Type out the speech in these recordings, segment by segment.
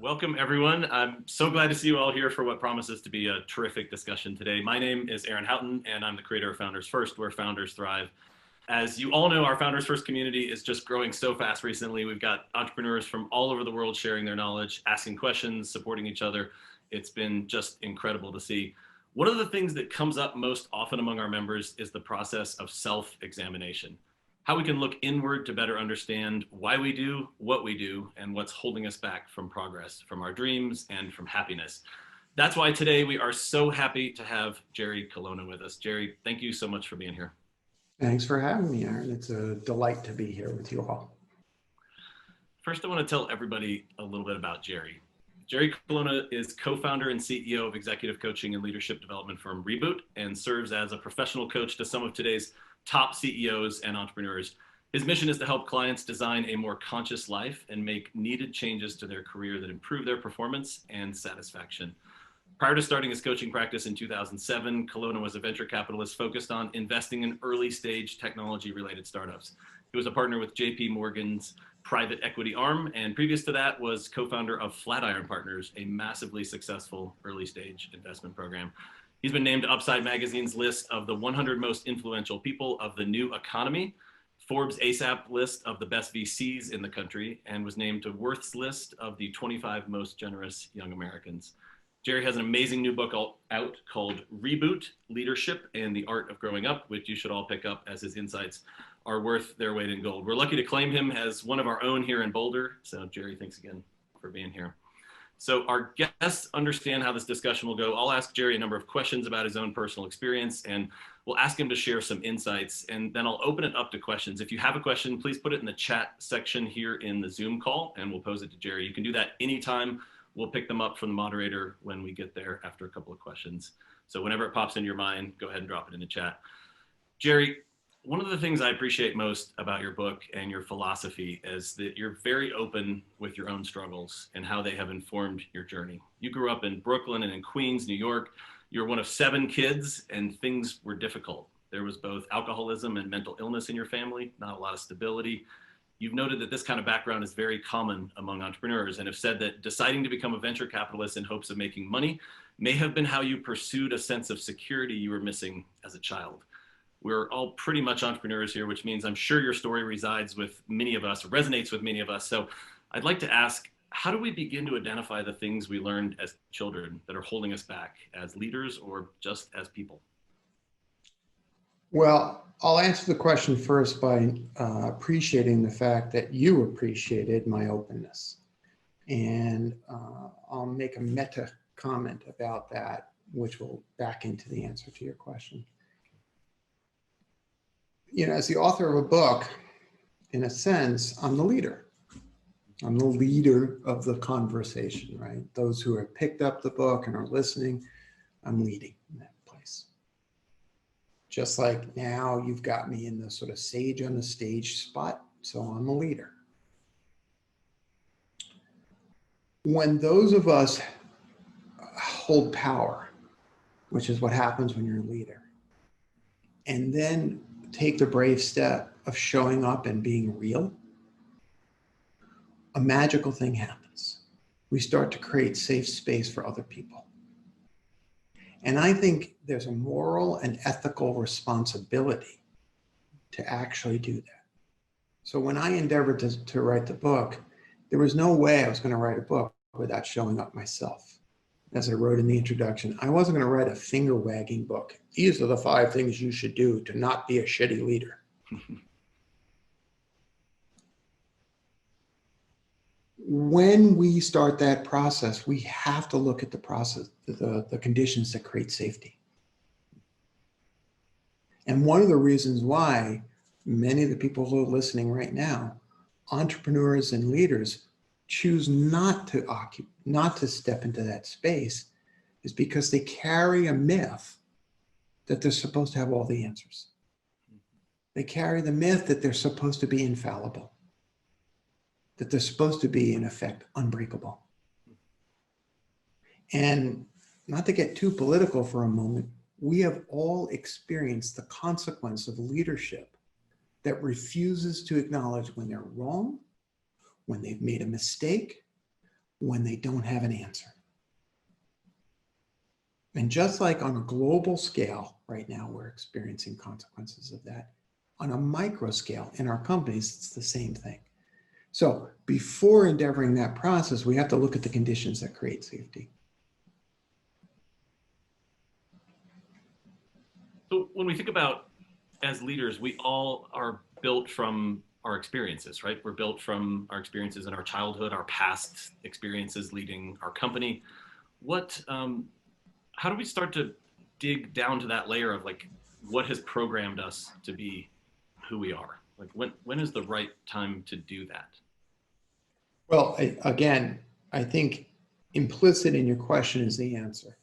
Welcome, everyone. I'm so glad to see you all here for what promises to be a terrific discussion today. My name is Aaron Houghton, and I'm the creator of Founders First, where founders thrive. As you all know, our Founders First community is just growing so fast recently. We've got entrepreneurs from all over the world sharing their knowledge, asking questions, supporting each other. It's been just incredible to see. One of the things that comes up most often among our members is the process of self-examination. How we can look inward to better understand why we do what we do and what's holding us back from progress, from our dreams and from happiness. That's why today we are so happy to have Jerry Colonna with us. Jerry, thank you so much for being here. Thanks for having me, Aaron. It's a delight to be here with you all. First, I want to tell everybody a little bit about Jerry. Jerry Colonna is co-founder and CEO of executive coaching and leadership development firm Reboot and serves as a professional coach to some of today's top CEOs and entrepreneurs. His mission is to help clients design a more conscious life and make needed changes to their career that improve their performance and satisfaction. Prior to starting his coaching practice in 2007, Colonna was a venture capitalist focused on investing in early stage technology related startups. He was a partner with JP Morgan's private equity arm, and previous to that was co-founder of Flatiron Partners, a massively successful early stage investment program. He's been named Upside Magazine's list of the 100 most influential people of the new economy, Forbes ASAP list of the best VCs in the country, and was named to Worth's list of the 25 most generous young Americans. Jerry has an amazing new book out called Reboot, Leadership and the Art of Growing Up, which you should all pick up as his insights are worth their weight in gold. We're lucky to claim him as one of our own here in Boulder. So Jerry, thanks again for being here. So our guests understand how this discussion will go. I'll ask Jerry a number of questions about his own personal experience, and we'll ask him to share some insights, and then I'll open it up to questions. If you have a question, please put it in the chat section here in the Zoom call, and we'll pose it to Jerry. You can do that anytime. We'll pick them up from the moderator when we get there after a couple of questions. So whenever it pops in your mind, go ahead and drop it in the chat. Jerry, one of the things I appreciate most about your book and your philosophy is that you're very open with your own struggles and how they have informed your journey. You grew up in Brooklyn and in Queens, New York. You're one of 7 kids, and things were difficult. There was both alcoholism and mental illness in your family, not a lot of stability. You've noted that this kind of background is very common among entrepreneurs and have said that deciding to become a venture capitalist in hopes of making money may have been how you pursued a sense of security you were missing as a child. We're all pretty much entrepreneurs here, which means I'm sure your story resides with many of us, resonates with many of us. So I'd like to ask, how do we begin to identify the things we learned as children that are holding us back as leaders or just as people? Well, I'll answer the question first by appreciating the fact that you appreciated my openness. And I'll make a meta comment about that, which will back into the answer to your question. You know, as the author of a book, in a sense, I'm the leader. I'm the leader of the conversation, right? Those who have picked up the book and are listening, I'm leading in that place. Just like now you've got me in the sort of sage on the stage spot, so I'm a leader. When those of us hold power, which is what happens when you're a leader, and then take the brave step of showing up and being real, a magical thing happens. We start to create safe space for other people. And I think there's a moral and ethical responsibility to actually do that. So when I endeavored to write the book, there was no way I was going to write a book without showing up myself. As I wrote in the introduction, I wasn't going to write a finger-wagging book. These are the 5 things you should do to not be a shitty leader. When we start that process, we have to look at the process, the conditions that create safety. And one of the reasons why many of the people who are listening right now, entrepreneurs and leaders, choose not to step into that space is because they carry a myth that they're supposed to have all the answers. They carry the myth that they're supposed to be infallible, that they're supposed to be, in effect, unbreakable. And not to get too political for a moment, we have all experienced the consequence of leadership that refuses to acknowledge when they're wrong, when they've made a mistake, when they don't have an answer. And just like on a global scale, right now we're experiencing consequences of that. On a micro scale in our companies, it's the same thing. So before endeavoring that process, we have to look at the conditions that create safety. So when we think about as leaders, we all are built from our experiences, right? We're built from our experiences in our childhood, our past experiences leading our company. How do we start to dig down to that layer of like what has programmed us to be who we are? Like when is the right time to do that? Well, again, I think implicit in your question is the answer.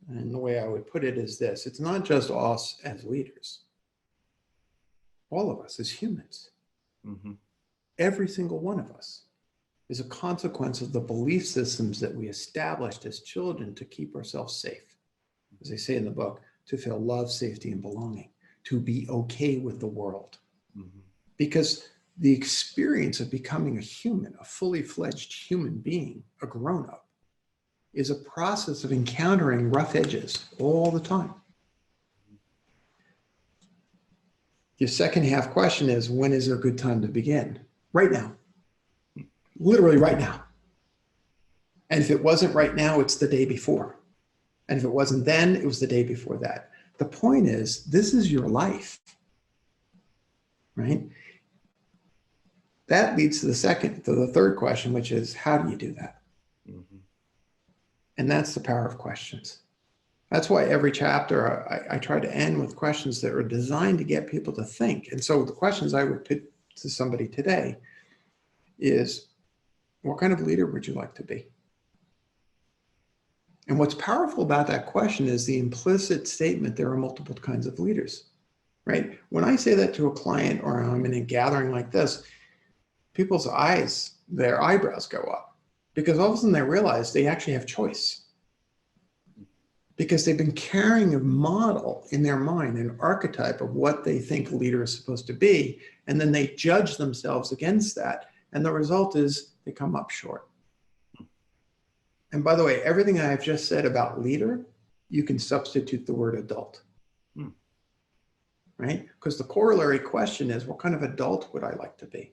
And the way I would put it is this: it's not just us as leaders, all of us as humans. Mm-hmm. Every single one of us is a consequence of the belief systems that we established as children to keep ourselves safe. As they say in the book, to feel love, safety, and belonging, to be okay with the world. Mm-hmm. Because the experience of becoming a human, a fully fledged human being, a grown-up, is a process of encountering rough edges all the time. Your second half question is, when is a good time to begin? Right now. Literally right now. And if it wasn't right now, it's the day before. And if it wasn't then, it was the day before that. The point is, this is your life, right? That leads to the third question, which is, how do you do that? Mm-hmm. And that's the power of questions. That's why every chapter I try to end with questions that are designed to get people to think. And so the questions I would put to somebody today is, what kind of leader would you like to be? And what's powerful about that question is the implicit statement there are multiple kinds of leaders, right? When I say that to a client or I'm in a gathering like this, people's eyes, their eyebrows go up because all of a sudden they realize they actually have choice. Because they've been carrying a model in their mind, an archetype of what they think a leader is supposed to be, and then they judge themselves against that. And the result is they come up short. And by the way, everything I've just said about leader, you can substitute the word adult, right? Because the corollary question is, what kind of adult would I like to be?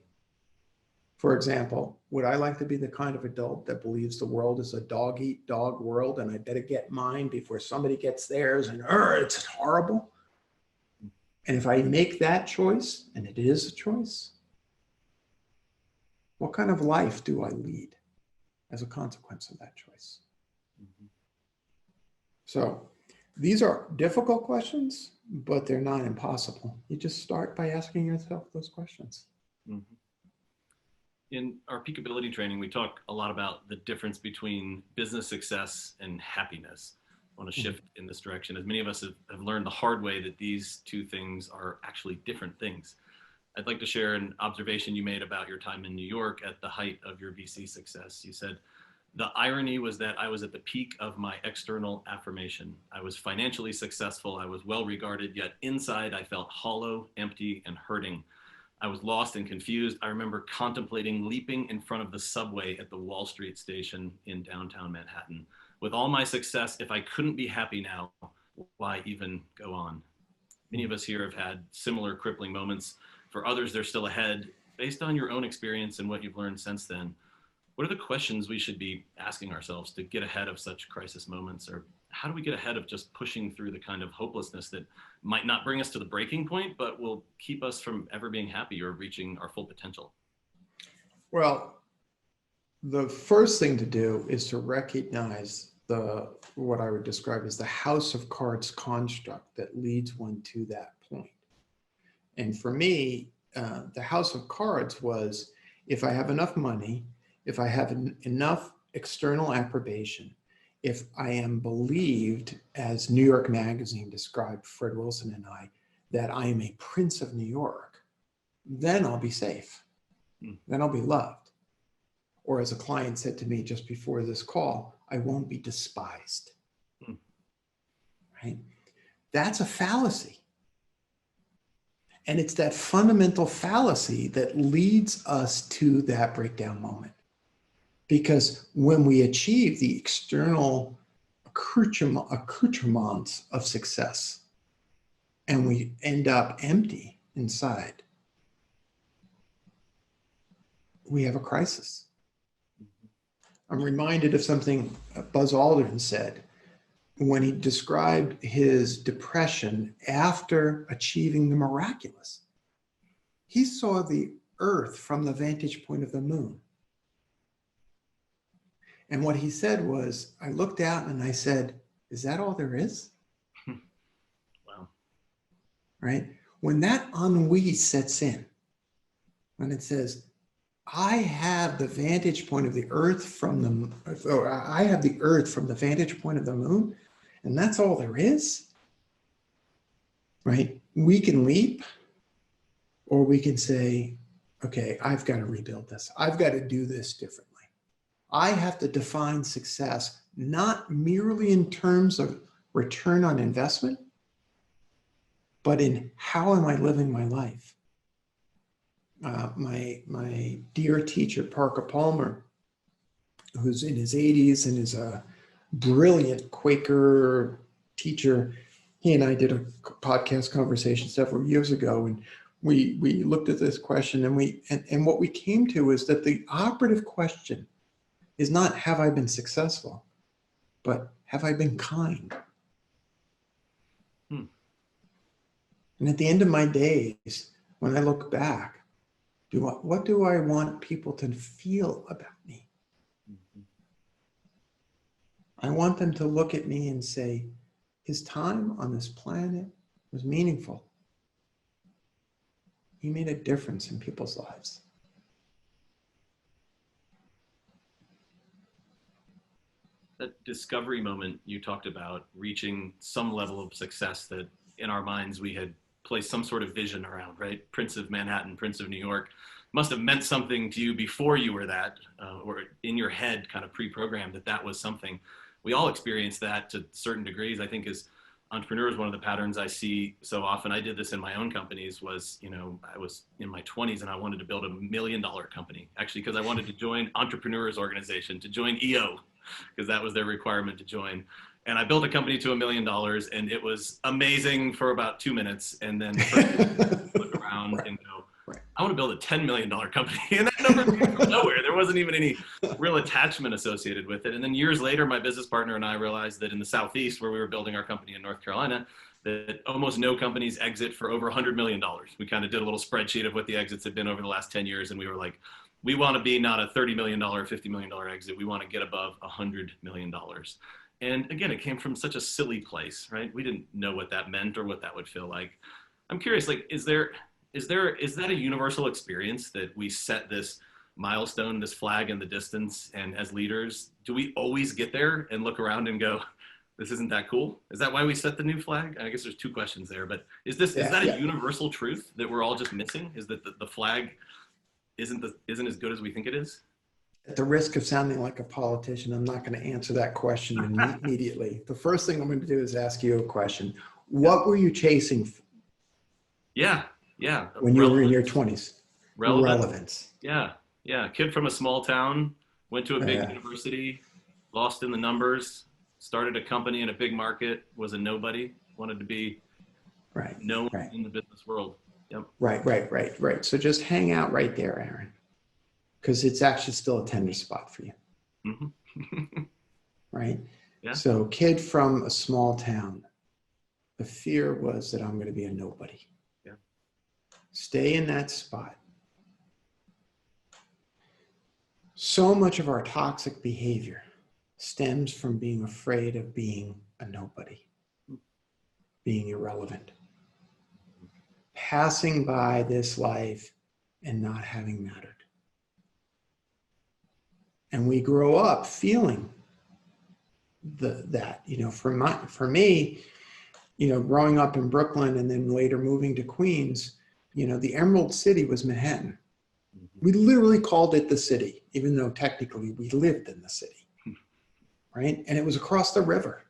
For example, would I like to be the kind of adult that believes the world is a dog-eat-dog world and I better get mine before somebody gets theirs and it's horrible? And if I make that choice, and it is a choice, what kind of life do I lead as a consequence of that choice? Mm-hmm. So these are difficult questions, but they're not impossible. You just start by asking yourself those questions. Mm-hmm. In our peakability training, we talk a lot about the difference between business success and happiness. I want to shift in this direction, as many of us have learned the hard way that these two things are actually different things. I'd like to share an observation you made about your time in New York at the height of your VC success. You said, the irony was that I was at the peak of my external affirmation. I was financially successful, I was well regarded, yet inside I felt hollow, empty, and hurting. I was lost and confused. I remember contemplating leaping in front of the subway at the Wall Street station in downtown Manhattan. With all my success, if I couldn't be happy now, why even go on? Many of us here have had similar crippling moments. For others, they're still ahead. Based on your own experience and what you've learned since then, what are the questions we should be asking ourselves to get ahead of such crisis moments? Or how do we get ahead of just pushing through the kind of hopelessness that might not bring us to the breaking point, but will keep us from ever being happy or reaching our full potential? Well, the first thing to do is to recognize what I would describe as the house of cards construct that leads one to that point. And for me, the house of cards was, if I have enough money, if I have enough external approbation, if I am believed, as New York Magazine described Fred Wilson and I, that I am a prince of New York, then I'll be safe. Then I'll be loved. Or as a client said to me just before this call, I won't be despised. Right? That's a fallacy. And it's that fundamental fallacy that leads us to that breakdown moment. Because when we achieve the external accoutrements of success and we end up empty inside, we have a crisis. I'm reminded of something Buzz Aldrin said when he described his depression after achieving the miraculous. He saw the earth from the vantage point of the moon. And what he said was, I looked out and I said, is that all there is? Wow. Right? When that ennui sets in, when it says, I have the vantage point of the earth from the, or I have the earth from the vantage point of the moon, and that's all there is, right? We can leap, or we can say, okay, I've got to rebuild this. I've got to do this differently. I have to define success not merely in terms of return on investment, but in how am I living my life? My dear teacher, Parker Palmer, who's in his 80s and is a brilliant Quaker teacher, he and I did a podcast conversation several years ago, and we looked at this question, and what we came to is that the operative question is not have I been successful, but have I been kind? And at the end of my days, when I look back, what do I want people to feel about me? I want them to look at me and say, his time on this planet was meaningful. He made a difference in people's lives. That discovery moment you talked about, reaching some level of success that in our minds we had placed some sort of vision around, right? Prince of Manhattan, Prince of New York, must have meant something to you before you were that, or in your head kind of pre-programmed that was something. We all experience that to certain degrees. I think as entrepreneurs, one of the patterns I see so often, I did this in my own companies, was, I was in my 20s and I wanted to build $1 million company, actually, because I wanted to join Entrepreneurs Organization, to join EO, because that was their requirement to join. And I built a company to $1 million, and it was amazing for about 2 minutes. And then the first look around and go, I want to build a $10 million company. And that number came from nowhere. There wasn't even any real attachment associated with it. And then years later, my business partner and I realized that in the Southeast, where we were building our company in North Carolina, that almost no companies exit for over $100 million. We kind of did a little spreadsheet of what the exits had been over the last 10 years. And we were like, we want to be not a $30 million, $50 million exit. We want to get above $100 million. And again, it came from such a silly place, right? We didn't know what that meant or what that would feel like. I'm curious, like, is that a universal experience that we set this milestone, this flag in the distance, and as leaders, do we always get there and look around and go, this isn't that cool? Is that why we set the new flag? I guess there's two questions there, but is that a universal truth that we're all just missing? Is that the flag isn't as good as we think it is? At the risk of sounding like a politician, I'm not going to answer that question immediately. The first thing I'm going to do is ask you a question. What were you chasing? Yeah. When you were in your 20s? Relevance. Yeah. Kid from a small town, went to a big university, lost in the numbers, started a company in a big market, was a nobody, wanted to be known in the business world. Yep. Right. So just hang out right there, Aaron, because it's actually still a tender spot for you. Mm-hmm. Right? Yeah. So kid from a small town, the fear was that I'm going to be a nobody. Yeah. Stay in that spot. So much of our toxic behavior stems from being afraid of being a nobody, being irrelevant, passing by this life and not having mattered. And we grow up feeling that, for me, growing up in Brooklyn and then later moving to Queens, the Emerald City was Manhattan. We literally called it the city, even though technically we lived in the city, right? And it was across the river,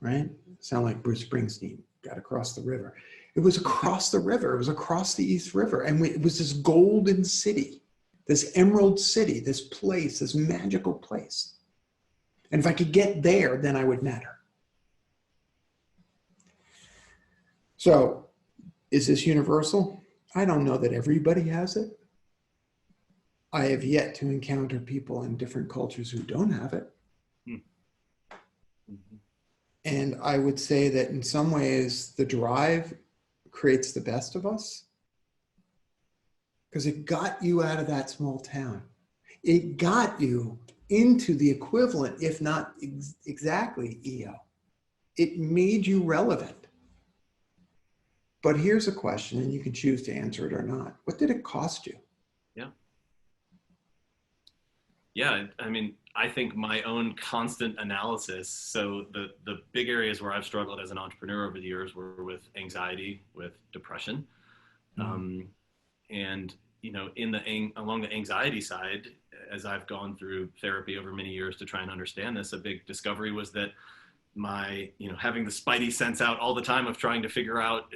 right? Sound like Bruce Springsteen, got across the river. It was across the river. It was across the East River. And it was this golden city. this emerald city, this place, this magical place. And if I could get there, then I would matter. So, is this universal? I don't know that everybody has it. I have yet to encounter people in different cultures who don't have it. Mm-hmm. And I would say that in some ways, the drive creates the best of us because it got you out of that small town. It got you into the equivalent, if not exactly EO. It made you relevant. But here's a question, and you can choose to answer it or not. What did it cost you? Yeah, I mean, I think my own constant analysis. So the big areas where I've struggled as an entrepreneur over the years were with anxiety, with depression, and along the anxiety side, as I've gone through therapy over many years to try and understand this, a big discovery was that having the spidey sense out all the time of trying to figure out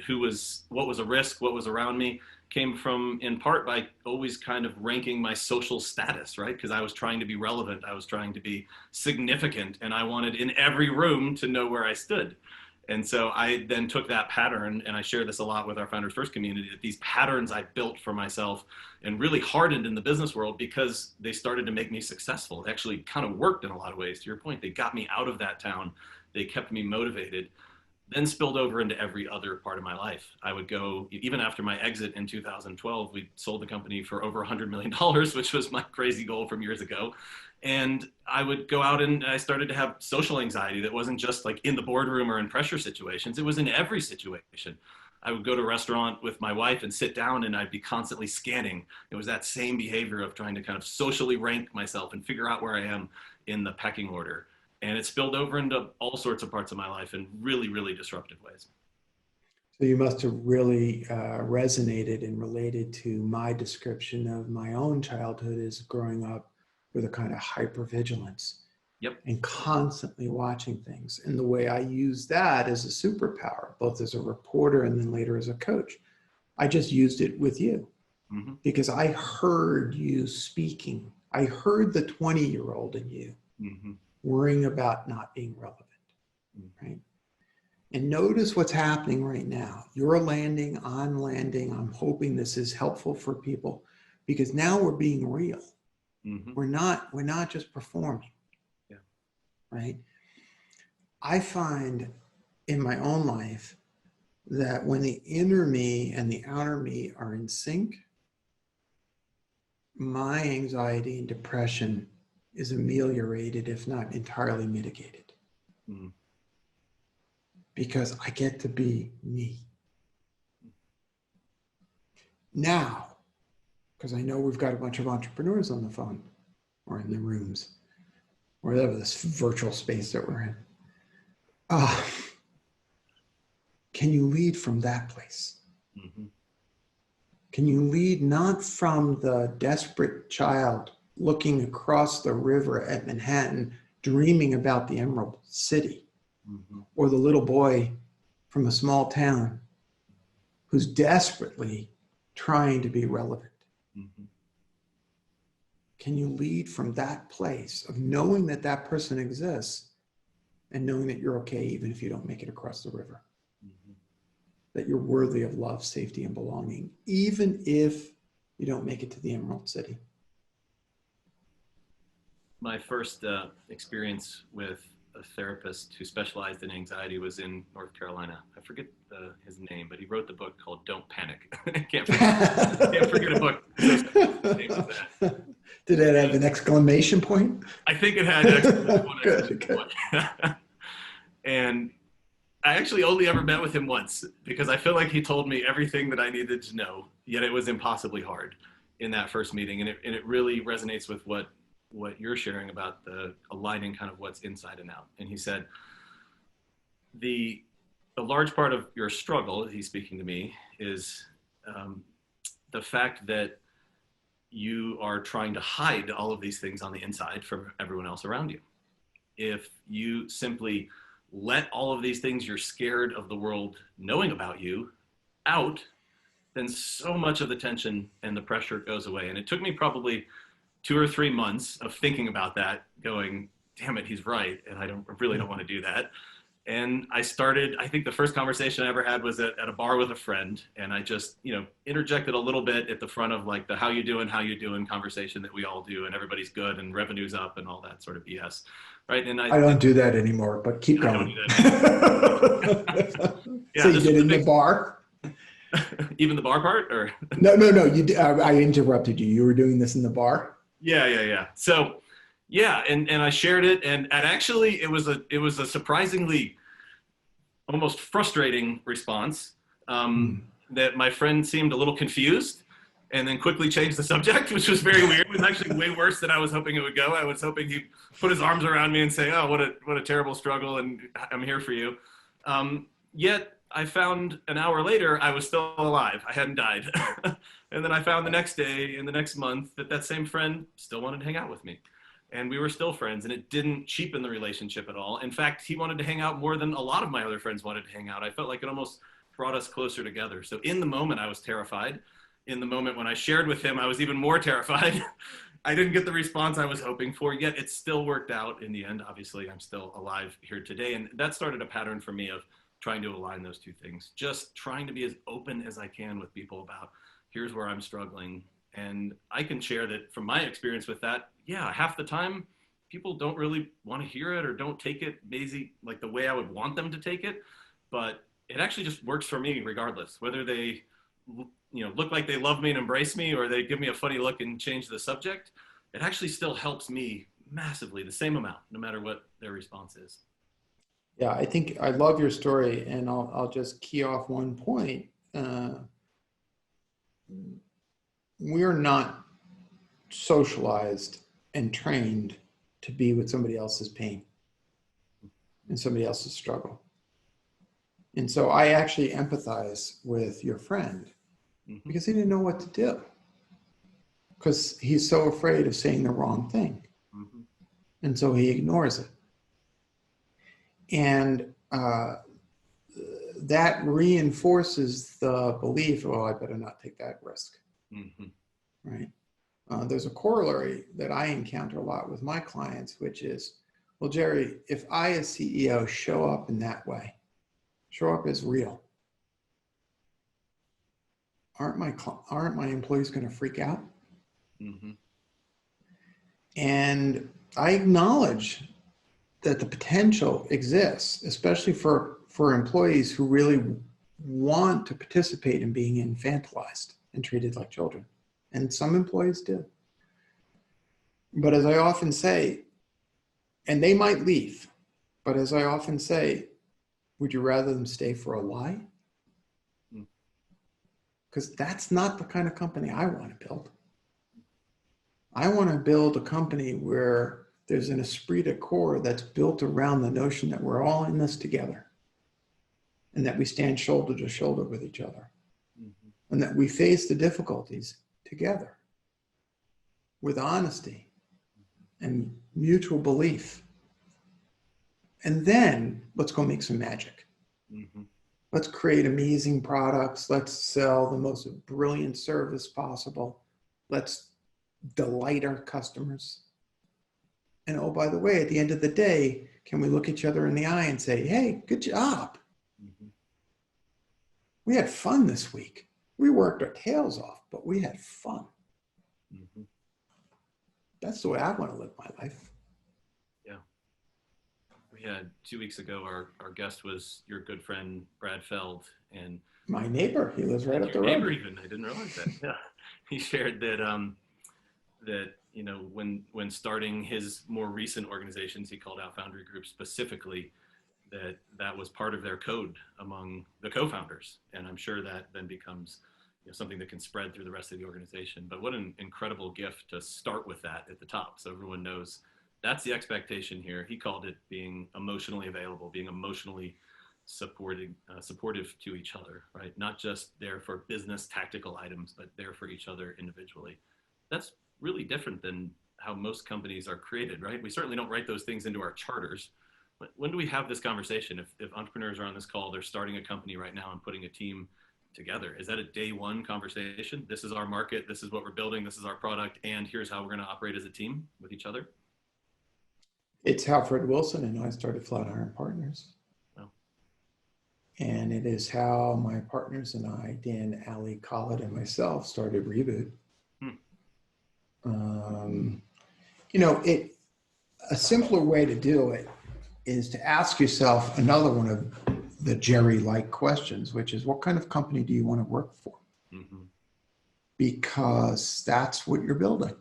what was a risk, what was around me, came from in part by always kind of ranking my social status, right? Because I was trying to be relevant, I was trying to be significant, and I wanted in every room to know where I stood. And so I then took that pattern, and I share this a lot with our Founders First community, that these patterns I built for myself and really hardened in the business world because they started to make me successful. It actually kind of worked in a lot of ways. To your point, they got me out of that town. They kept me motivated, then spilled over into every other part of my life. I would go, even after my exit in 2012, we sold the company for over $100 million, which was my crazy goal from years ago. And I would go out and I started to have social anxiety that wasn't just like in the boardroom or in pressure situations. It was in every situation. I would go to a restaurant with my wife and sit down and I'd be constantly scanning. It was that same behavior of trying to kind of socially rank myself and figure out where I am in the pecking order. And it spilled over into all sorts of parts of my life in really, really disruptive ways. So you must have really resonated and related to my description of my own childhood as growing up with a kind of hypervigilance. Yep. And constantly watching things. And the way I use that as a superpower, both as a reporter and then later as a coach, I just used it with you because I heard you speaking. I heard the 20-year-old in you worrying about not being relevant, right? And notice what's happening right now. You're landing, I'm landing. I'm hoping this is helpful for people because now we're being real. We're not just performing. Right? I find in my own life that when the inner me and the outer me are in sync, my anxiety and depression is ameliorated, if not entirely mitigated. Because I get to be me. Now, because I know we've got a bunch of entrepreneurs on the phone or in the rooms, whatever this virtual space that we're in. Can you lead from that place? Can you lead not from the desperate child looking across the river at Manhattan, dreaming about the Emerald City, or the little boy from a small town who's desperately trying to be relevant? Can you lead from that place of knowing that that person exists and knowing that you're okay even if you don't make it across the river? That you're worthy of love, safety, and belonging, even if you don't make it to the Emerald City? My first experience with a therapist who specialized in anxiety was in North Carolina. I forget his name, but he wrote the book called Don't Panic. I can't forget a book. Did it have an exclamation point? I think it had an exclamation point. And I actually only ever met with him once because I feel like he told me everything that I needed to know, yet it was impossibly hard in that first meeting. And it really resonates with what you're sharing about the aligning kind of what's inside and out. And he said, a large part of your struggle, he's speaking to me, is the fact that you are trying to hide all of these things on the inside from everyone else around you. If you simply let all of these things you're scared of the world knowing about you out, then so much of the tension and the pressure goes away. And it took me probably 2 or 3 months of thinking about that, going, damn it, he's right. And I really don't want to do that. And I started, I think the first conversation I ever had was at a bar with a friend. And I just, interjected a little bit at the front of like the how you doing conversation that we all do, and everybody's good and revenue's up and all that sort of BS. Right. And I don't do that anymore, but keep I don't going. do that. Yeah, So you did in the bar? Even the bar part, or? No. You did, I interrupted you. You were doing this in the bar? Yeah. So, yeah, and I shared it, and actually it was a surprisingly almost frustrating response. That my friend seemed a little confused, and then quickly changed the subject, which was very weird. It was actually way worse than I was hoping it would go. I was hoping he'd put his arms around me and say, "Oh, what a terrible struggle, and I'm here for you." Yet I found an hour later I was still alive. I hadn't died. And then I found the next day and the next month that same friend still wanted to hang out with me. And we were still friends, and it didn't cheapen the relationship at all. In fact, he wanted to hang out more than a lot of my other friends wanted to hang out. I felt like it almost brought us closer together. So in the moment, I was terrified. In the moment when I shared with him, I was even more terrified. I didn't get the response I was hoping for, yet it still worked out in the end. Obviously, I'm still alive here today. And that started a pattern for me of trying to align those two things, just trying to be as open as I can with people about, here's where I'm struggling. And I can share that from my experience with that, yeah, half the time people don't really want to hear it or don't take it maybe like the way I would want them to take it. But it actually just works for me regardless, whether they look like they love me and embrace me, or they give me a funny look and change the subject. It actually still helps me massively, the same amount, no matter what their response is. Yeah, I think I love your story, and I'll just key off one point. We're not socialized and trained to be with somebody else's pain and somebody else's struggle. And so I actually empathize with your friend because he didn't know what to do, because he's so afraid of saying the wrong thing. And so he ignores it. And that reinforces the belief, oh, I better not take that risk. Right? There's a corollary that I encounter a lot with my clients, which is, well, Jerry, if I as CEO show up in that way, show up as real, aren't my employees going to freak out? And I acknowledge that the potential exists, especially for employees who really want to participate in being infantilized and treated like children. And some employees do. But as I often say, and they might leave, but as I often say, would you rather them stay for a lie? Because that's not the kind of company I want to build. I want to build a company where there's an esprit de corps that's built around the notion that we're all in this together, and that we stand shoulder to shoulder with each other, and that we face the difficulties together with honesty and mutual belief. And then let's go make some magic. Let's create amazing products. Let's sell the most brilliant service possible. Let's delight our customers. And oh, by the way, at the end of the day, can we look each other in the eye and say, hey, good job. We had fun this week. We worked our tails off, but we had fun. That's the way I want to live my life. Yeah. We had 2 weeks ago, our guest was your good friend, Brad Feld. And my neighbor, he lives right up the road. Neighbor even, I didn't realize that. Yeah. He shared that, when starting his more recent organizations, he called out Foundry Group specifically, that was part of their code among the co-founders. And I'm sure that then becomes something that can spread through the rest of the organization. But what an incredible gift to start with that at the top, so everyone knows that's the expectation here. He called it being emotionally available, being emotionally supportive to each other, right? Not just there for business tactical items, but there for each other individually. That's really different than how most companies are created, right? We certainly don't write those things into our charters. When do we have this conversation? If entrepreneurs are on this call, they're starting a company right now and putting a team together? Is that a day one conversation? This is our market, this is what we're building, this is our product, and here's how we're going to operate as a team with each other? It's how Fred Wilson and I started Flatiron Partners. Wow. And it is how my partners and I, Dan, Ali, Khalid, and myself, started Reboot. A simpler way to do it is to ask yourself another one of the Jerry-like questions, which is, what kind of company do you want to work for? Mm-hmm. Because that's what you're building.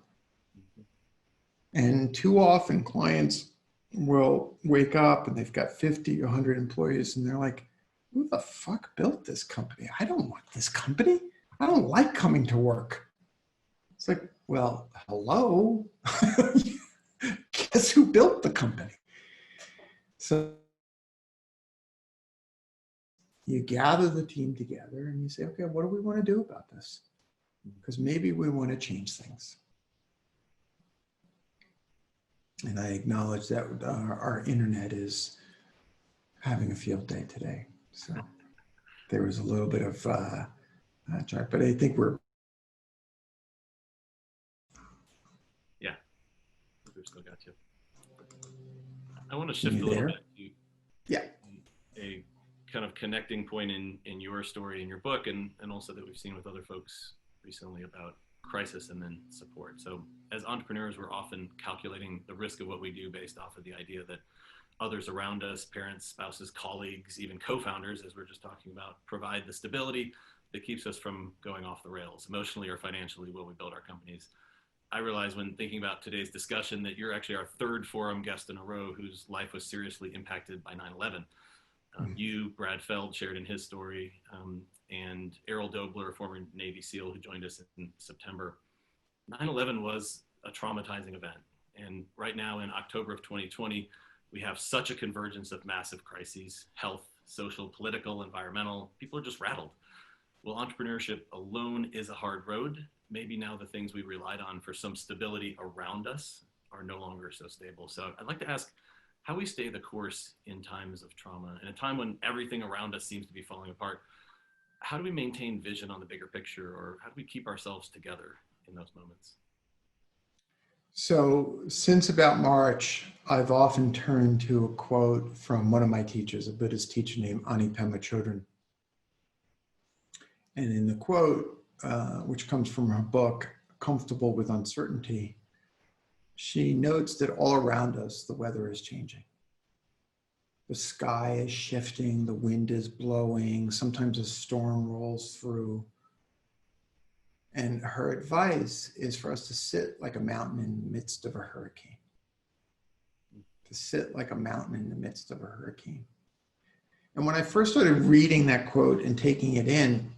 And too often clients will wake up and they've got 50, 100 employees and they're like, who the fuck built this company? I don't want this company. I don't like coming to work. It's like, well, hello. Guess who built the company? So you gather the team together and you say, okay, what do we want to do about this? Because maybe we want to change things. And I acknowledge that our internet is having a field day today. So there was a little bit of chart, but I think we're. Yeah, we've still got you. I want to shift a little bit to a kind of connecting point in your story, in your book, and also that we've seen with other folks recently about crisis and then support. So as entrepreneurs, we're often calculating the risk of what we do based off of the idea that others around us, parents, spouses, colleagues, even co-founders, as we're just talking about, provide the stability that keeps us from going off the rails emotionally or financially while we build our companies. I realize when thinking about today's discussion that you're actually our third forum guest in a row whose life was seriously impacted by 9/11. You, Brad Feld, shared in his story, and Errol Dobler, former Navy SEAL who joined us in September. 9/11 was a traumatizing event. And right now in October of 2020, we have such a convergence of massive crises, health, social, political, environmental. People are just rattled. Well, entrepreneurship alone is a hard road. Maybe now the things we relied on for some stability around us are no longer so stable. So I'd like to ask how we stay the course in times of trauma. In a time when everything around us seems to be falling apart, how do we maintain vision on the bigger picture, or how do we keep ourselves together in those moments? So since about March, I've often turned to a quote from one of my teachers, a Buddhist teacher named Anipema Chodron. And in the quote, which comes from her book, Comfortable with Uncertainty, she notes that all around us, the weather is changing. The sky is shifting, the wind is blowing, sometimes a storm rolls through. And her advice is for us to sit like a mountain in the midst of a hurricane. To sit like a mountain in the midst of a hurricane. And when I first started reading that quote and taking it in,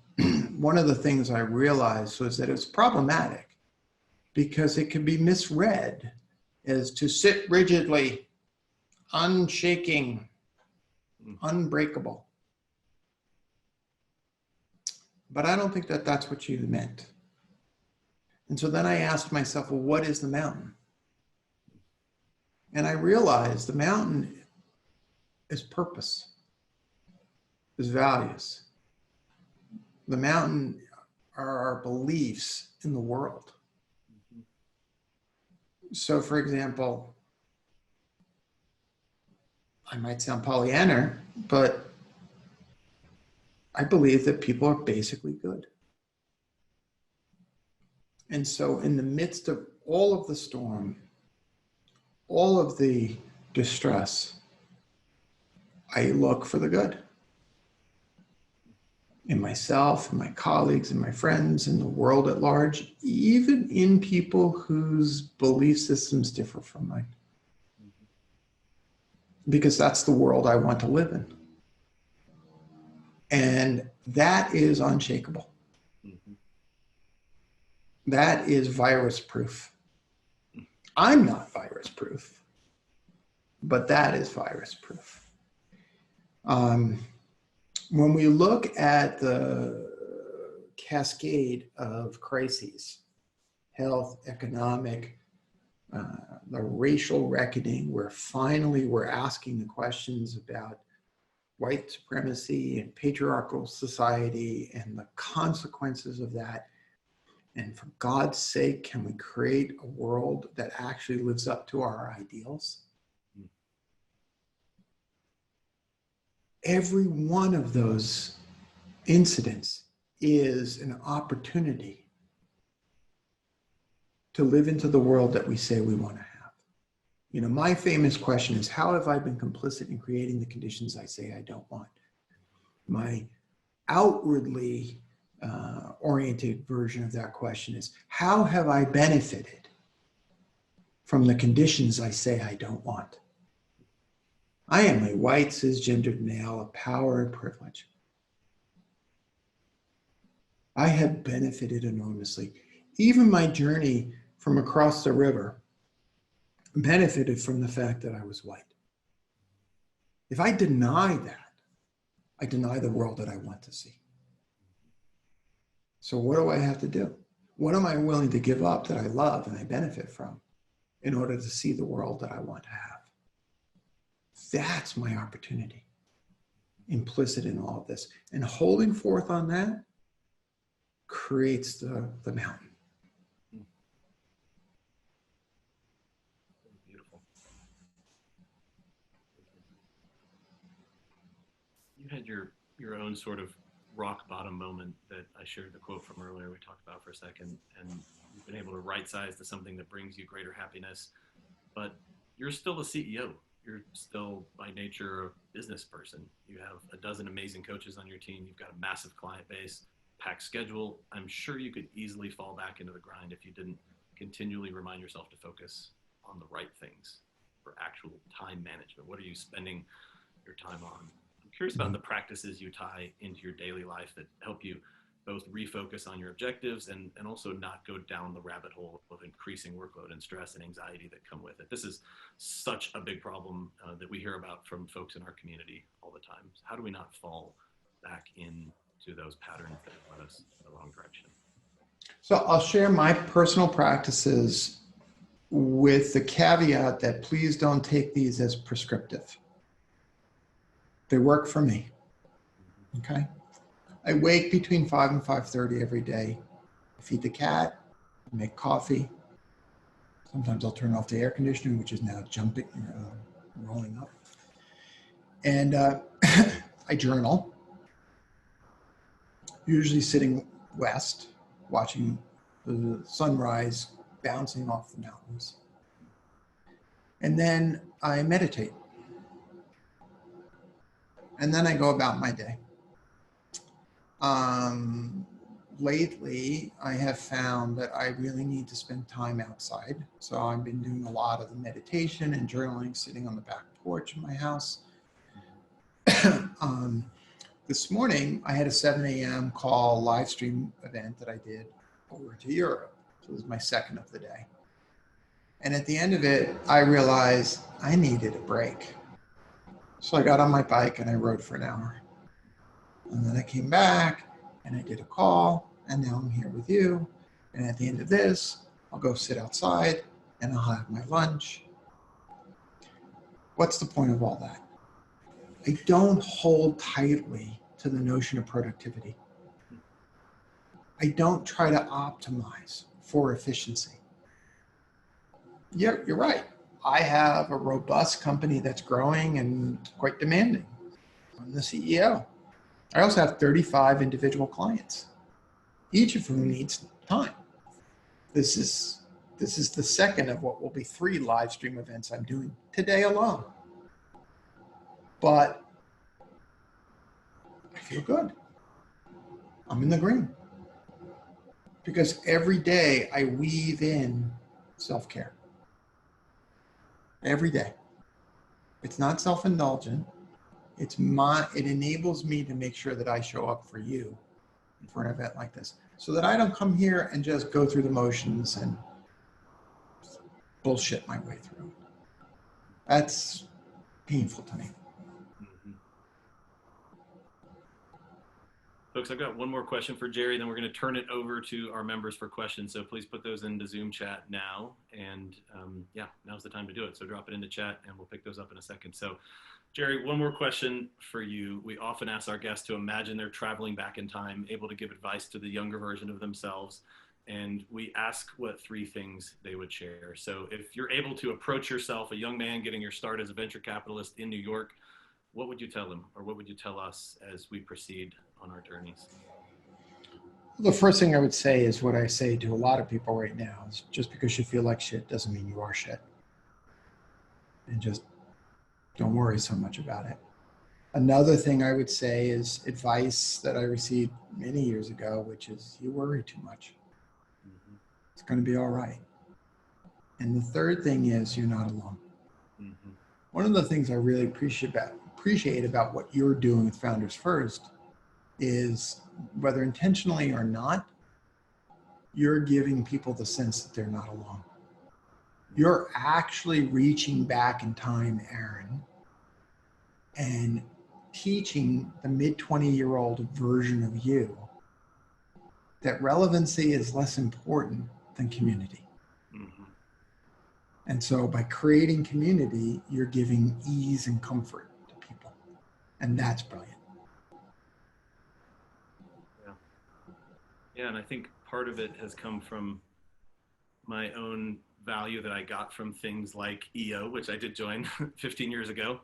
one of the things I realized was that it was problematic because it could be misread as to sit rigidly, unshaking, unbreakable. But I don't think that that's what you meant. And so then I asked myself, well, what is the mountain? And I realized the mountain is purpose, is values. The mountain are our beliefs in the world. So for example, I might sound Pollyanna, but I believe that people are basically good. And so in the midst of all of the storm, all of the distress, I look for the good in myself, in my colleagues, in my friends, in the world at large, even in people whose belief systems differ from mine. Because that's the world I want to live in. And that is unshakable. Mm-hmm. That is virus proof. I'm not virus proof, but that is virus proof. When we look at the cascade of crises, health, economic, the racial reckoning, where finally we're asking the questions about white supremacy and patriarchal society and the consequences of that. And for God's sake, can we create a world that actually lives up to our ideals? Every one of those incidents is an opportunity to live into the world that we say we want to have. You know, my famous question is, how have I been complicit in creating the conditions I say I don't want? My outwardly oriented version of that question is, how have I benefited from the conditions I say I don't want? I am a white cisgendered male of power and privilege. I have benefited enormously. Even my journey from across the river benefited from the fact that I was white. If I deny that, I deny the world that I want to see. So what do I have to do? What am I willing to give up that I love and I benefit from in order to see the world that I want to have? That's my opportunity, implicit in all of this. And holding forth on that creates the mountain. Beautiful. You had your own sort of rock bottom moment that I shared the quote from earlier we talked about for a second, and you've been able to right size to something that brings you greater happiness, but you're still a CEO. You're still by nature a business person. You have a dozen amazing coaches on your team. You've got a massive client base, packed schedule. I'm sure you could easily fall back into the grind if you didn't continually remind yourself to focus on the right things for actual time management. What are you spending your time on? I'm curious about the practices you tie into your daily life that help you both refocus on your objectives and also not go down the rabbit hole of increasing workload and stress and anxiety that come with it. This is such a big problem that we hear about from folks in our community all the time. How do we not fall back into those patterns that have led us in the wrong direction? So I'll share my personal practices with the caveat that please don't take these as prescriptive. They work for me, okay? I wake between 5 and 5:30 every day. I feed the cat, I make coffee. Sometimes I'll turn off the air conditioning, which is now rolling up. And I journal, usually sitting west, watching the sunrise bouncing off the mountains. And then I meditate. And then I go about my day. Lately, I have found that I really need to spend time outside. So I've been doing a lot of the meditation and journaling, sitting on the back porch of my house. This morning, I had a 7 a.m. call live stream event that I did over to Europe. So it was my second of the day. And at the end of it, I realized I needed a break. So I got on my bike and I rode for an hour. And then I came back and I did a call, and now I'm here with you. And at the end of this, I'll go sit outside and I'll have my lunch. What's the point of all that? I don't hold tightly to the notion of productivity. I don't try to optimize for efficiency. Yeah, you're right. I have a robust company that's growing and quite demanding. I'm the CEO. I also have 35 individual clients, each of whom needs time. This is the second of what will be 3 live stream events I'm doing today alone. But I feel good. I'm in the green. Because every day I weave in self-care. Every day. It's not self-indulgent. It enables me to make sure that I show up for you for an event like this, so that I don't come here and just go through the motions and bullshit my way through. That's painful to me. Mm-hmm. Folks, I've got one more question for Jerry, then we're going to turn it over to our members for questions. So please put those into Zoom chat now. And now's the time to do it. So drop it into chat and we'll pick those up in a second. So Jerry, one more question for you. We often ask our guests to imagine they're traveling back in time, able to give advice to the younger version of themselves. And we ask what three things they would share. So if you're able to approach yourself, a young man getting your start as a venture capitalist in New York, what would you tell him, or what would you tell us as we proceed on our journeys? The first thing I would say is what I say to a lot of people right now is just because you feel like shit doesn't mean you are shit. And just don't worry so much about it. Another thing I would say is advice that I received many years ago, which is you worry too much. Mm-hmm. It's going to be all right. And the third thing is you're not alone. Mm-hmm. One of the things I really appreciate about what you're doing with Founders First is, whether intentionally or not, you're giving people the sense that they're not alone. You're actually reaching back in time, Aaron, and teaching the mid-20-year-old version of you that relevancy is less important than community. Mm-hmm. And so by creating community, you're giving ease and comfort to people. And that's brilliant. Yeah. Yeah, and I think part of it has come from my own value that I got from things like EO, which I did join 15 years ago,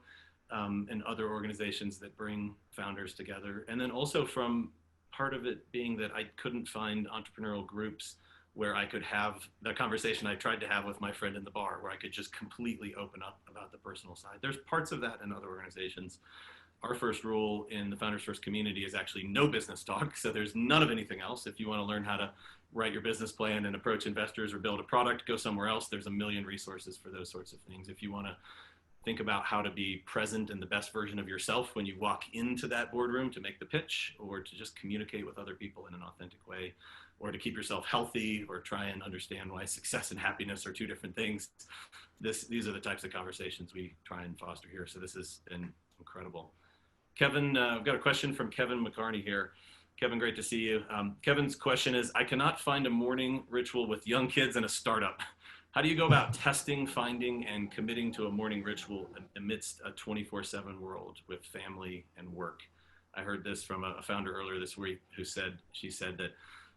and other organizations that bring founders together. And then also from part of it being that I couldn't find entrepreneurial groups where I could have the conversation I tried to have with my friend in the bar, where I could just completely open up about the personal side. There's parts of that in other organizations. Our first rule in the Founders First community is actually no business talk. So there's none of anything else. If you want to learn how to write your business plan and approach investors or build a product, go somewhere else. There's a million resources for those sorts of things. If you want to think about how to be present in the best version of yourself when you walk into that boardroom to make the pitch, or to just communicate with other people in an authentic way, or to keep yourself healthy, or try and understand why success and happiness are two different things. These are the types of conversations we try and foster here. So this has been incredible. Kevin, I've got a question from Kevin McCarney here. Kevin, great to see you. Kevin's question is, I cannot find a morning ritual with young kids in a startup. How do you go about testing, finding, and committing to a morning ritual amidst a 24/7 world with family and work? I heard this from a founder earlier this week who said, she said that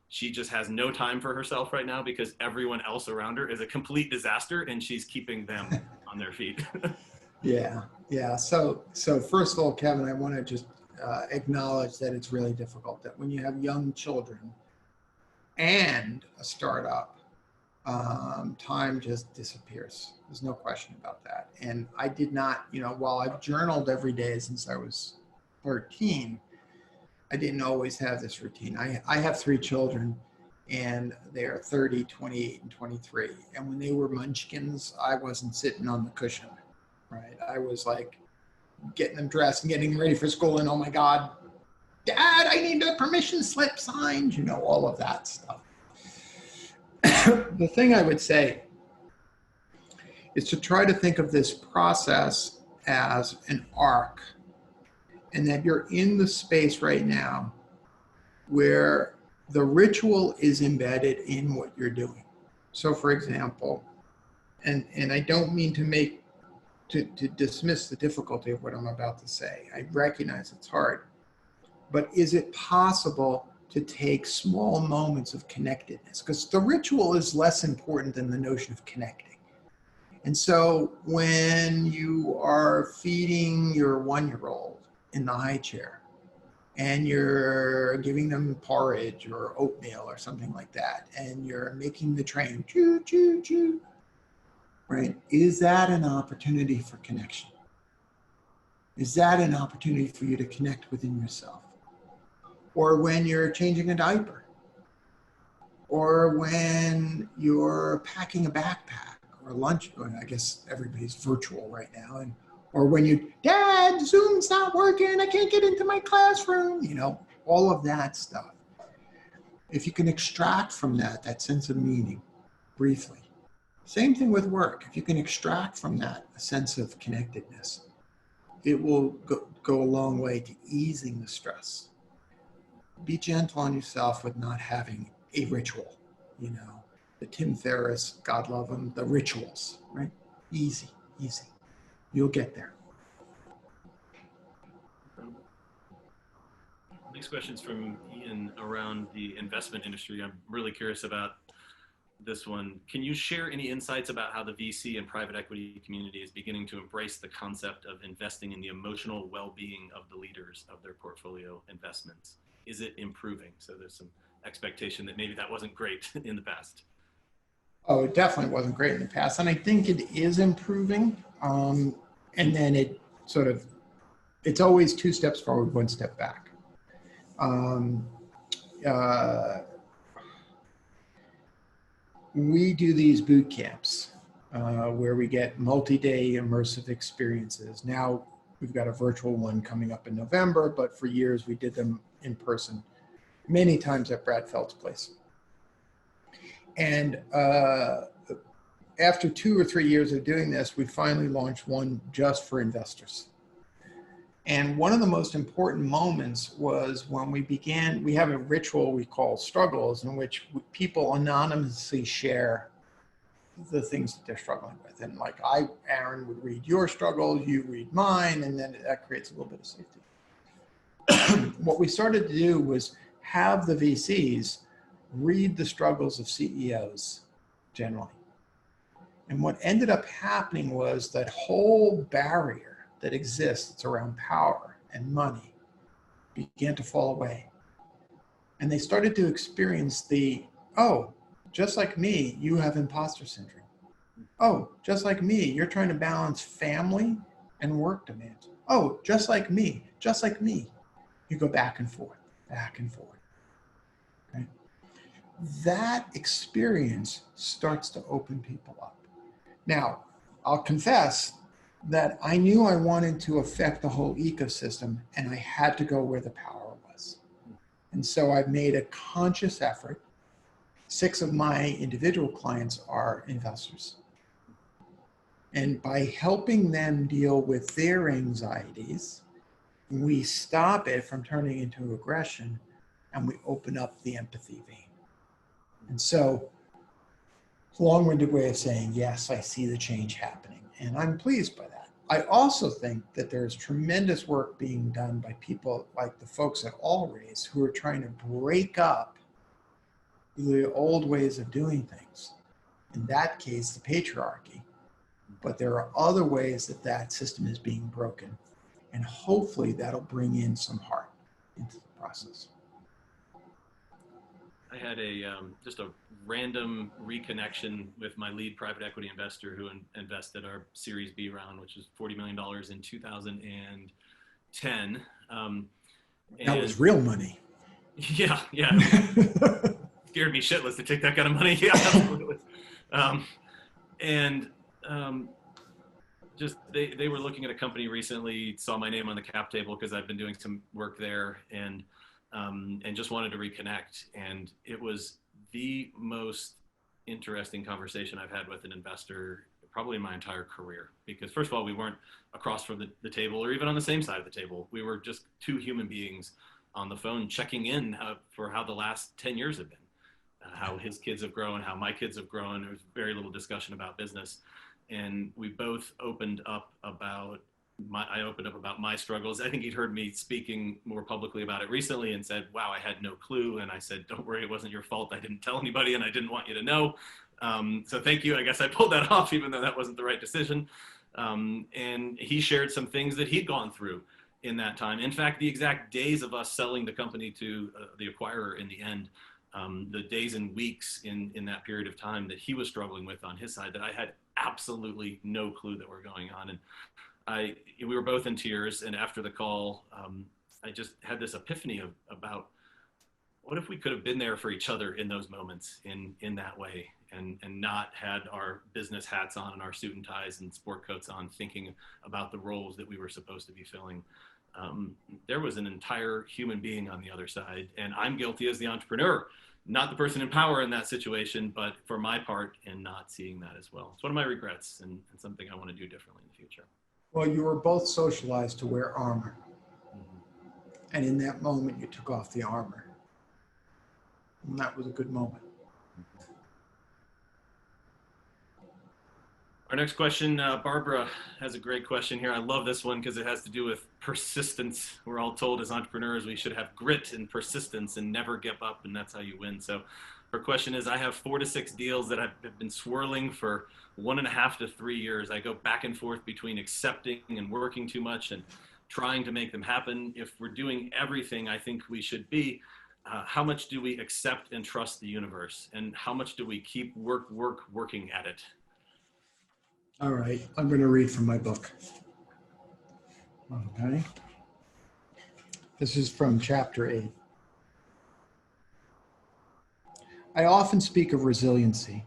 she just has no time for herself right now because everyone else around her is a complete disaster and she's keeping them on their feet. Yeah. So first of all, Kevin, I want to just acknowledge that it's really difficult that when you have young children and a startup, time just disappears. There's no question about that. And I did not, while I've journaled every day since I was 13, I didn't always have this routine. I have three children, and they are 30, 28, and 23. And when they were munchkins, I wasn't sitting on the cushion, right? I was like getting them dressed and getting them ready for school. And oh my God, Dad, I need a permission slip signed, all of that stuff. The thing I would say is to try to think of this process as an arc, and that you're in the space right now where the ritual is embedded in what you're doing. So for example, and I don't mean to dismiss the difficulty of what I'm about to say. I recognize it's hard, but is it possible to take small moments of connectedness? Because the ritual is less important than the notion of connecting. And so when you are feeding your 1-year-old in the high chair and you're giving them porridge or oatmeal or something like that, and you're making the train choo, choo, choo, right? Is that an opportunity for connection? Is that an opportunity for you to connect within yourself? Or when you're changing a diaper, or when you're packing a backpack or lunch, or I guess everybody's virtual right now, or when Dad, Zoom's not working, I can't get into my classroom, all of that stuff. If you can extract from that sense of meaning briefly. Same thing with work. If you can extract from that a sense of connectedness, it will go a long way to easing the stress. Be gentle on yourself with not having a ritual, the Tim Ferriss, God love him, the rituals, right? Easy. You'll get there. Next question's from Ian around the investment industry. I'm really curious about this one. Can you share any insights about how the VC and private equity community is beginning to embrace the concept of investing in the emotional well-being of the leaders of their portfolio investments? Is it improving? So there's some expectation that maybe that wasn't great in the past. Oh, it definitely wasn't great in the past. And I think it is improving. And then it's always two steps forward, one step back. We do these boot camps where we get multi-day immersive experiences. Now we've got a virtual one coming up in November, but for years we did them in person, many times at Brad Feld's place. And after 2 or 3 years of doing this, we finally launched one just for investors. And one of the most important moments was when we have a ritual we call struggles, in which people anonymously share the things that they're struggling with. And like Aaron would read your struggle, you read mine, and then that creates a little bit of safety. What we started to do was have the VCs read the struggles of CEOs generally. And what ended up happening was that whole barrier that exists around power and money began to fall away. And they started to experience oh, just like me, you have imposter syndrome. Oh, just like me, you're trying to balance family and work demands. Oh, just like me, you go back and forth, back and forth. Okay? That experience starts to open people up. Now, I'll confess that I knew I wanted to affect the whole ecosystem, and I had to go where the power was. And so I've made a conscious effort. 6 of my individual clients are investors. And by helping them deal with their anxieties, we stop it from turning into aggression, and we open up the empathy vein. And so, long-winded way of saying, yes, I see the change happening, and I'm pleased by that. I also think that there's tremendous work being done by people like the folks at Allraise who are trying to break up the old ways of doing things. In that case, the patriarchy. But there are other ways that system is being broken, and hopefully that'll bring in some heart into the process. I had just a random reconnection with my lead private equity investor who invested our Series B round, which was $40 million in 2010. That was real money. Yeah. Scared me shitless to take that kind of money. Yeah, absolutely. Just they were looking at a company recently, saw my name on the cap table because I've been doing some work there, and just wanted to reconnect. And it was the most interesting conversation I've had with an investor probably in my entire career. Because first of all, we weren't across from the table or even on the same side of the table. We were just 2 human beings on the phone checking in for how the last 10 years have been, how his kids have grown, how my kids have grown. There was very little discussion about business. And we both opened up about I opened up about my struggles. I think he'd heard me speaking more publicly about it recently and said, wow, I had no clue. And I said, don't worry, it wasn't your fault. I didn't tell anybody and I didn't want you to know. So thank you. I guess I pulled that off, even though that wasn't the right decision. And he shared some things that he'd gone through in that time. In fact, the exact days of us selling the company to the acquirer in the end, the days and weeks in that period of time that he was struggling with on his side that I had absolutely no clue that were going on. And we were both in tears, and after the call, I just had this epiphany about what if we could have been there for each other in those moments in that way, and not had our business hats on and our suit and ties and sport coats on, thinking about the roles that we were supposed to be filling. There was an entire human being on the other side, and I'm guilty as the entrepreneur, not the person in power in that situation, but for my part in not seeing that as well. It's one of my regrets and something I want to do differently in the future. Well, you were both socialized to wear armor. And in that moment, you took off the armor. And that was a good moment. Our next question, Barbara has a great question here. I love this one because it has to do with persistence. We're all told as entrepreneurs we should have grit and persistence and never give up, and that's how you win. So her question is, I have 4 to 6 deals that have been swirling for 1.5 to 3 years. I go back and forth between accepting and working too much and trying to make them happen. If we're doing everything I think we should be, how much do we accept and trust the universe? And how much do we keep working at it? All right, I'm going to read from my book. Okay. This is from chapter 8. I often speak of resiliency,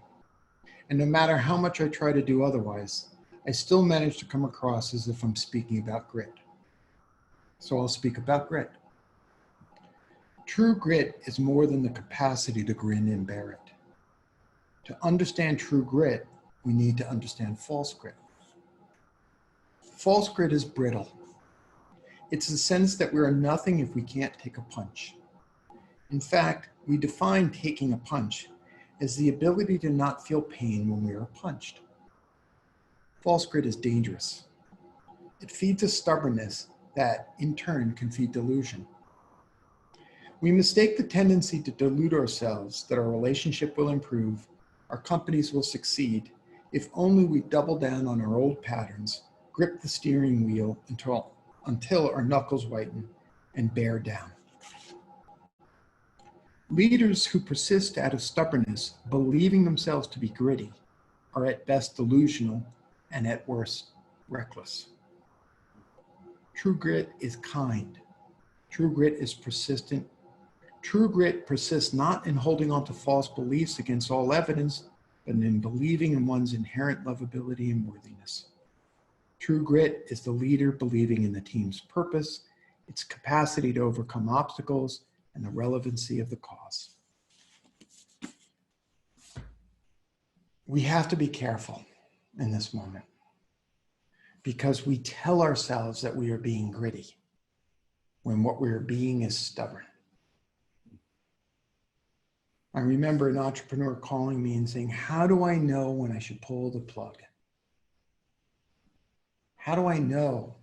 and no matter how much I try to do otherwise, I still manage to come across as if I'm speaking about grit. So I'll speak about grit. True grit is more than the capacity to grin and bear it. To understand true grit, we need to understand false grit. False grit is brittle. It's the sense that we are nothing if we can't take a punch. In fact, we define taking a punch as the ability to not feel pain when we are punched. False grit is dangerous. It feeds a stubbornness that, in turn, can feed delusion. We mistake the tendency to delude ourselves that our relationship will improve, our companies will succeed, if only we double down on our old patterns, grip the steering wheel until our knuckles whiten and bear down. Leaders who persist out of stubbornness, believing themselves to be gritty, are at best delusional and at worst reckless. True grit is kind. True grit is persistent. True grit persists not in holding on to false beliefs against all evidence, but in believing in one's inherent lovability and worthiness. True grit is the leader believing in the team's purpose, its capacity to overcome obstacles, and the relevancy of the cause. We have to be careful in this moment because we tell ourselves that we are being gritty when what we are being is stubborn. I remember an entrepreneur calling me and saying, how do I know when I should pull the plug? How do I know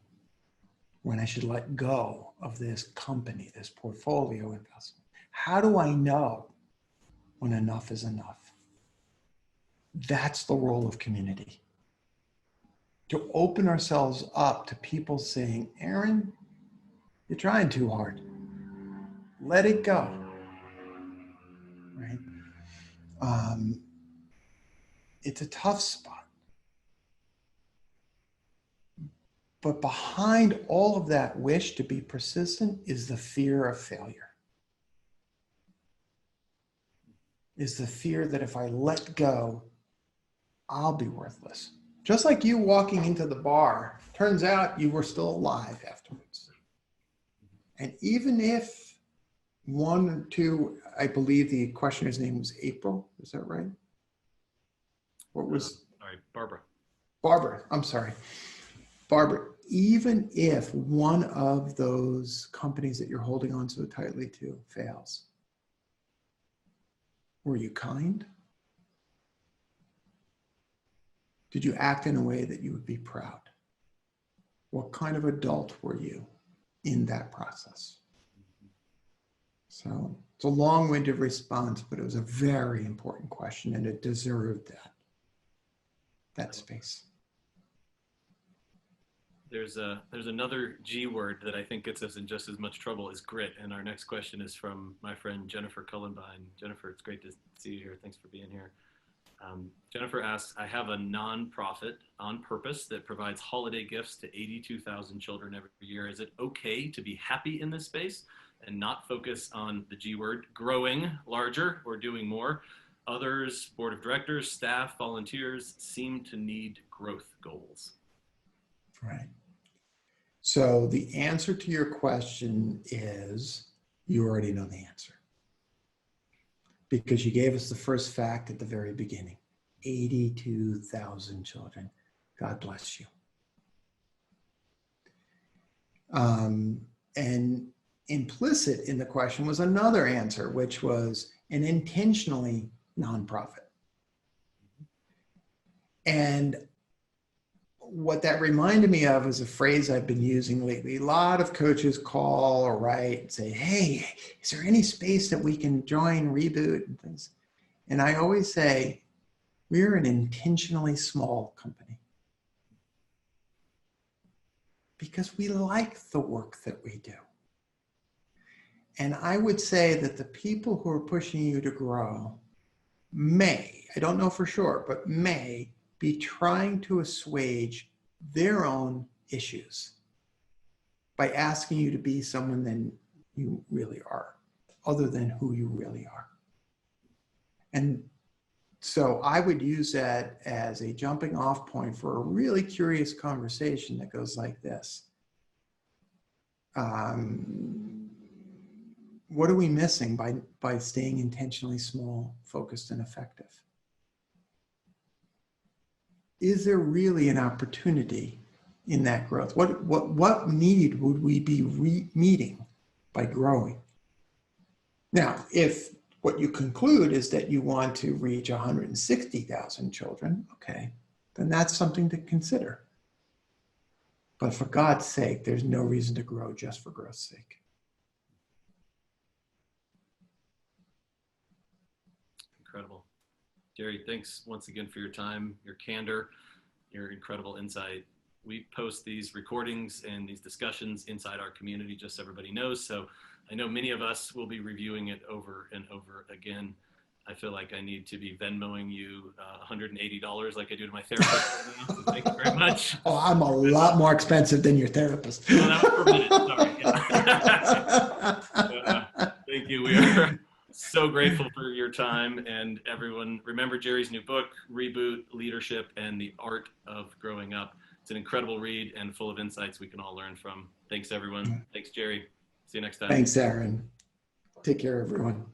when I should let go of this company, this portfolio investment? How do I know when enough is enough? That's the role of community. To open ourselves up to people saying, Aaron, you're trying too hard. Let it go. Right? It's a tough spot. But behind all of that wish to be persistent is the fear of failure. Is the fear that if I let go, I'll be worthless. Just like you walking into the bar, turns out you were still alive afterwards. And even if one or two, I believe the questioner's name was April, is that right? What was? Sorry, Barbara. Barbara, I'm sorry. Barbara, even if one of those companies that you're holding on so tightly to fails, were you kind? Did you act in a way that you would be proud? What kind of adult were you in that process? So it's a long-winded response, but it was a very important question and it deserved that space. There's another G word that I think gets us in just as much trouble as grit. And our next question is from my friend Jennifer Cullenbine. Jennifer, it's great to see you here. Thanks for being here. Jennifer asks, I have a nonprofit on purpose that provides holiday gifts to 82,000 children every year. Is it okay to be happy in this space and not focus on the G word, growing larger or doing more? Others, board of directors, staff, volunteers seem to need growth goals. Right. So the answer to your question is you already know the answer because you gave us the first fact at the very beginning. 82,000 children. God bless you. And implicit in the question was another answer, which was an intentionally nonprofit. And what that reminded me of is a phrase I've been using lately. A lot of coaches call or write and say, hey, is there any space that we can join Reboot and things? And I always say, we're an intentionally small company because we like the work that we do. And I would say that the people who are pushing you to grow may, I don't know for sure, but may be trying to assuage their own issues by asking you to be someone than you really are, other than who you really are. And so I would use that as a jumping off point for a really curious conversation that goes like this. What are we missing by staying intentionally small, focused, and effective? Is there really an opportunity in that growth? What need would we be meeting by growing? Now, if what you conclude is that you want to reach 160,000 children, okay, then that's something to consider. But for God's sake, there's no reason to grow just for growth's sake. Incredible. Jerry, thanks once again for your time, your candor, your incredible insight. We post these recordings and these discussions inside our community, just so everybody knows. So I know many of us will be reviewing it over and over again. I feel like I need to be Venmoing you $180 like I do to my therapist right now. So thank you very much. Oh, I'm a lot more expensive than your therapist. Oh, that was per minute. Sorry. Yeah. Thank you. We are so grateful for your time, and everyone, remember Jerry's new book, Reboot, Leadership, and the Art of Growing Up. It's an incredible read and full of insights we can all learn from. Thanks, everyone. Thanks, Jerry. See you next time. Thanks, Aaron. Take care, everyone.